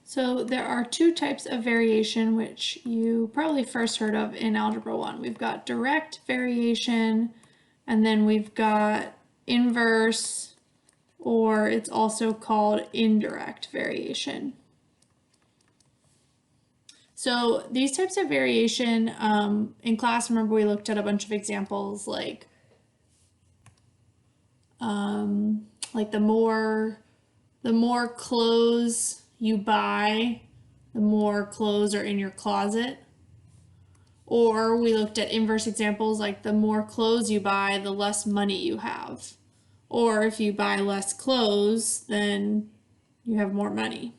So there are two types of variation which you probably first heard of in Algebra 1. We've got direct variation, and then we've got inverse, or it's also called indirect variation. So these types of variation, in class, remember we looked at a bunch of examples like the more clothes you buy, the more clothes are in your closet. Or we looked at inverse examples like the more clothes you buy, the less money you have. Or if you buy less clothes, then you have more money.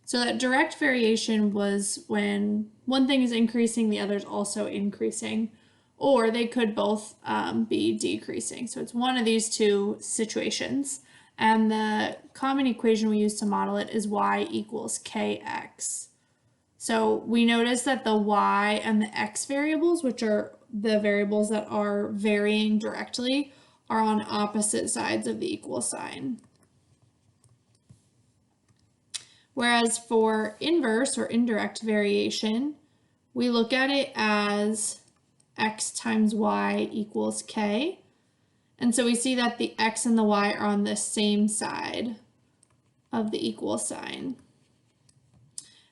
So that direct variation was when one thing is increasing, the other is also increasing, or they could both be decreasing. So it's one of these two situations. And the common equation we use to model it is y equals kx. So we notice that the y and the x variables, which are the variables that are varying directly, are on opposite sides of the equal sign. Whereas for inverse or indirect variation, we look at it as x times y equals k. And so we see that the x and the y are on the same side of the equal sign.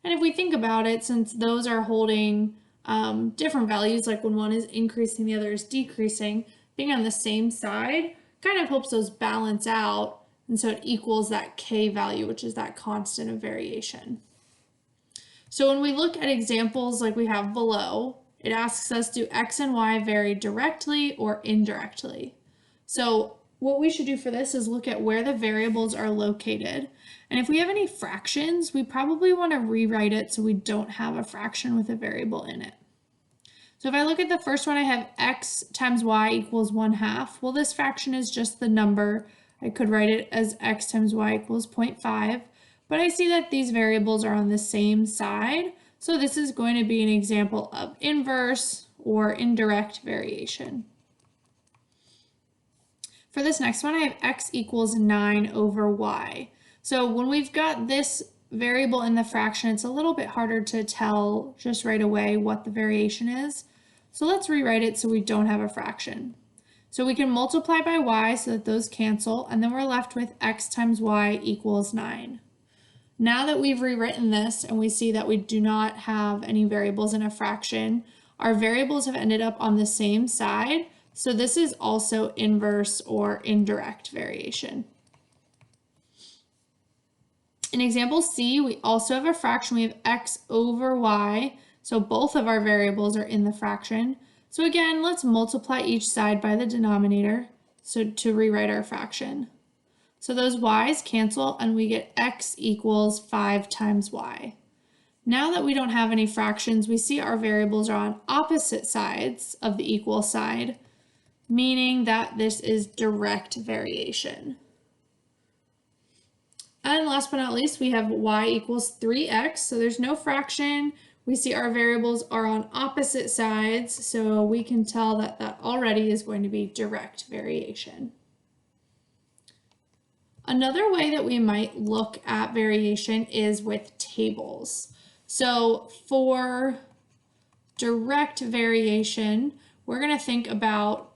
And if we think about it, since those are holding different values, like when one is increasing, the other is decreasing, being on the same side kind of helps those balance out. And so it equals that k value, which is that constant of variation. So when we look at examples like we have below, it asks us, do x and y vary directly or indirectly? So what we should do for this is look at where the variables are located. And if we have any fractions, we probably want to rewrite it so we don't have a fraction with a variable in it. So if I look at the first one, I have x times y equals 1/2. Well, this fraction is just the number. I could write it as x times y equals 0.5, but I see that these variables are on the same side. So this is going to be an example of inverse or indirect variation. For this next one, I have x equals 9 over y. So when we've got this variable in the fraction, it's a little bit harder to tell just right away what the variation is. So let's rewrite it so we don't have a fraction. So we can multiply by y so that those cancel, and then we're left with x times y equals 9. Now that we've rewritten this and we see that we do not have any variables in a fraction, our variables have ended up on the same side. So this is also inverse or indirect variation. In example C, we also have a fraction. We have x over y. So both of our variables are in the fraction. So again, let's multiply each side by the denominator to rewrite our fraction. So those y's cancel and we get x equals 5 times y. Now that we don't have any fractions, we see our variables are on opposite sides of the equal side, meaning that this is direct variation. And last but not least, we have y equals 3x, so there's no fraction. We see our variables are on opposite sides, so we can tell that that already is going to be direct variation. Another way that we might look at variation is with tables. So for direct variation, we're going to think about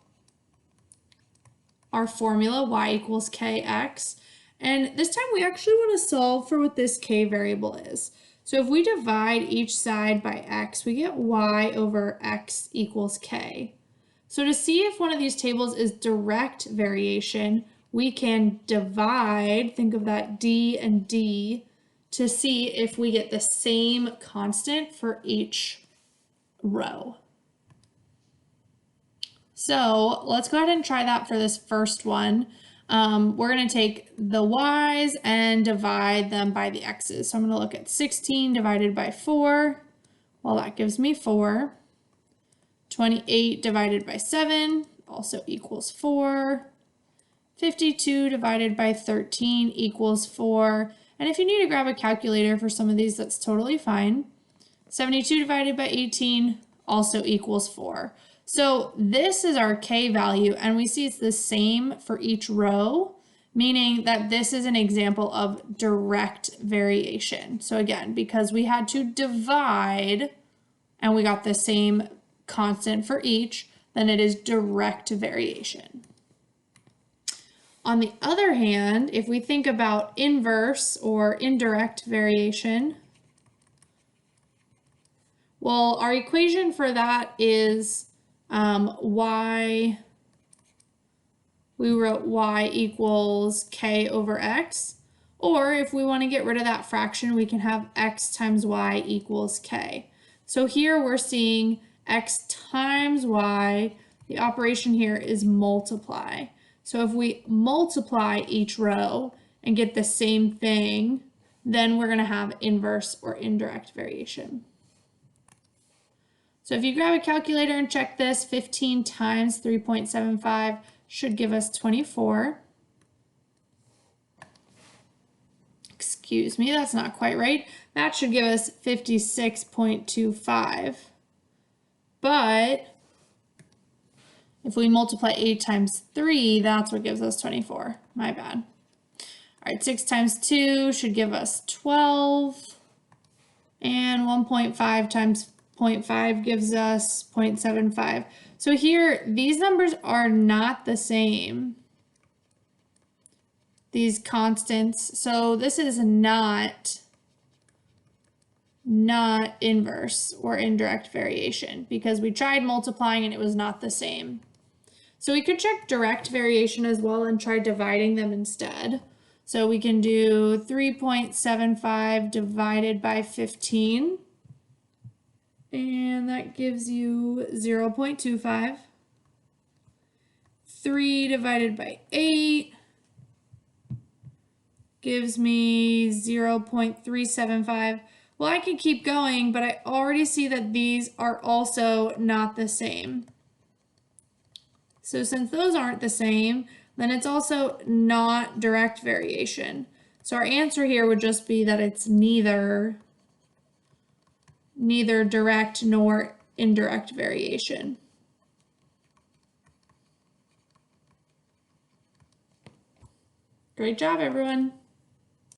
our formula y equals kx. And this time we actually want to solve for what this k variable is. So if we divide each side by x, we get y over x equals k. So to see if one of these tables is direct variation, we can divide, think of that d and d, to see if we get the same constant for each row. So let's go ahead and try that for this first one. We're going to take the y's and divide them by the x's. So I'm going to look at 16 divided by 4. Well, that gives me 4. 28 divided by 7 also equals 4. 52 divided by 13 equals 4. And if you need to grab a calculator for some of these, that's totally fine. 72 divided by 18 also equals 4. So this is our k value, and we see it's the same for each row, meaning that this is an example of direct variation. So again, because we had to divide and we got the same constant for each, then it is direct variation. On the other hand, if we think about inverse or indirect variation, well, our equation for that is we wrote y equals k over x, or if we want to get rid of that fraction, we can have x times y equals k. So here we're seeing x times y, the operation here is multiply. So if we multiply each row and get the same thing, then we're going to have inverse or indirect variation. So if you grab a calculator and check this, 15 times 3.75 should give us 24. Excuse me, that's not quite right. That should give us 56.25. But if we multiply 8 times 3, that's what gives us 24. My bad. All right, 6 times 2 should give us 12. And 1.5 times 0.5 gives us 0.75. So here, these numbers are not the same. These constants. So this is not inverse or indirect variation because we tried multiplying and it was not the same. So we could check direct variation as well and try dividing them instead. So we can do 3.75 divided by 15. And that gives you 0.25. 3 divided by 8 gives me 0.375. Well, I could keep going, but I already see that these are also not the same. So since those aren't the same, then it's also not direct variation. So our answer here would just be that it's neither direct nor indirect variation. Great job, everyone.